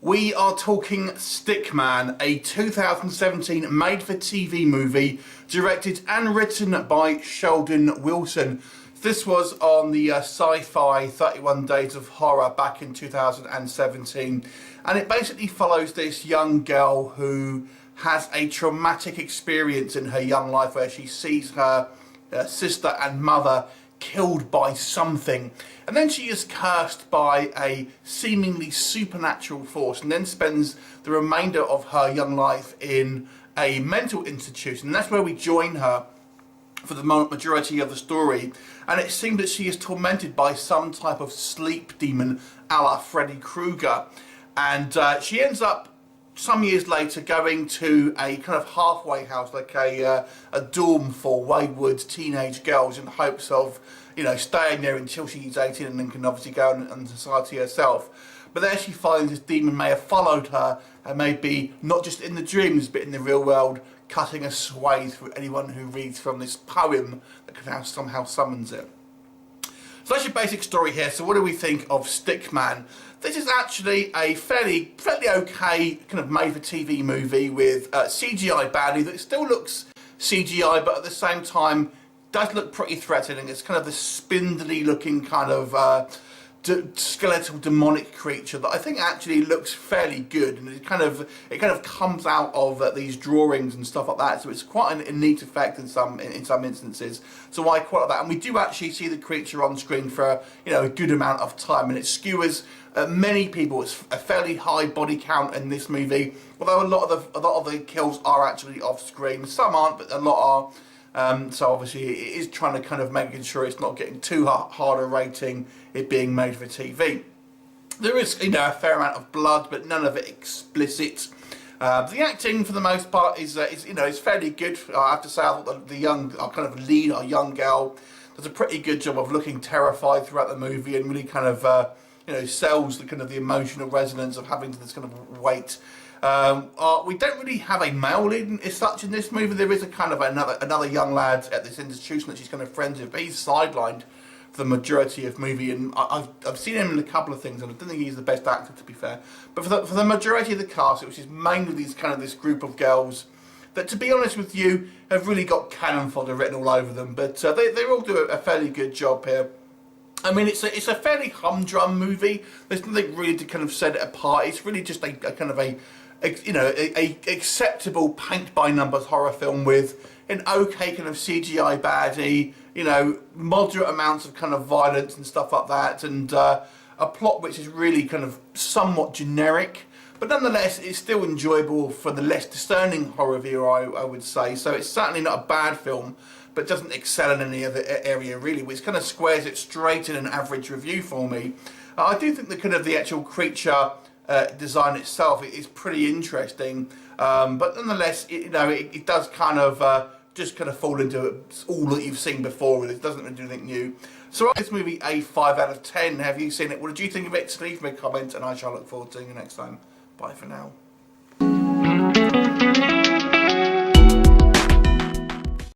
We are talking Stickman, a 2017 made-for-TV movie directed and written by Sheldon Wilson. This was on the Sci-Fi 31 Days of Horror back in 2017, and it basically follows this young girl who has a traumatic experience in her young life where she sees her sister and mother killed by something, and then she is cursed by a seemingly supernatural force, and then spends the remainder of her young life in a mental institution. And that's where we join her for the majority of the story, and it seems that she is tormented by some type of sleep demon a la Freddy Krueger, and she ends up some years later going to a kind of halfway house, like a dorm for wayward teenage girls, in the hopes of, you know, staying there until she's 18 and then can obviously go on society herself. But there she finds this demon may have followed her and may be not just in the dreams but in the real world, cutting a swathe through anyone who reads from this poem that somehow summons it. So that's your basic story here. So what do we think of Stickman? This is actually a fairly okay kind of made-for-TV movie with CGI baddie that still looks CGI, but at the same time does look pretty threatening. It's kind of this spindly looking kind of skeletal demonic creature that I think actually looks fairly good, and it kind of comes out of these drawings and stuff like that, so it's quite a neat effect in some instances. So I quite like that, and we do actually see the creature on screen for, you know, a good amount of time, and it skewers many people. It's a fairly high body count in this movie, although a lot of the kills are actually off screen. Some aren't, but a lot are. So obviously it is trying to kind of making sure it's not getting too hard a rating, it being made for TV. There is, you know, a fair amount of blood, but none of it explicit. The acting for the most part is you know, is fairly good. I have to say, I thought the young, kind of lead, our young girl, does a pretty good job of looking terrified throughout the movie, and really kind of you know, sells the kind of the emotional resonance of having this kind of weight. We don't really have a male lead as such in this movie. There is a kind of another young lad at this institution that she's kind of friends with, but he's sidelined for the majority of the movie, and I've seen him in a couple of things, and I don't think he's the best actor, to be fair. But for the majority of the cast, which is mainly this group of girls that, to be honest with you, have really got cannon fodder written all over them, but they all do a fairly good job here. I mean, it's a fairly humdrum movie. There's nothing really to kind of set it apart. It's really just a kind of a acceptable paint by numbers horror film with an okay kind of CGI baddie, you know, moderate amounts of kind of violence and stuff like that, and a plot which is really kind of somewhat generic, but nonetheless it's still enjoyable for the less discerning horror viewer, I would say. So it's certainly not a bad film, but doesn't excel in any other area really, which kind of squares it straight in an average review for me. I do think the actual creature design itself is pretty interesting, but nonetheless, it does kind of just kind of fall into all that you've seen before, and it doesn't really do anything new. So this movie a 5 out of 10. Have you seen it? What did you think of it? Leave me a comment, and I shall look forward to seeing you next time. Bye for now.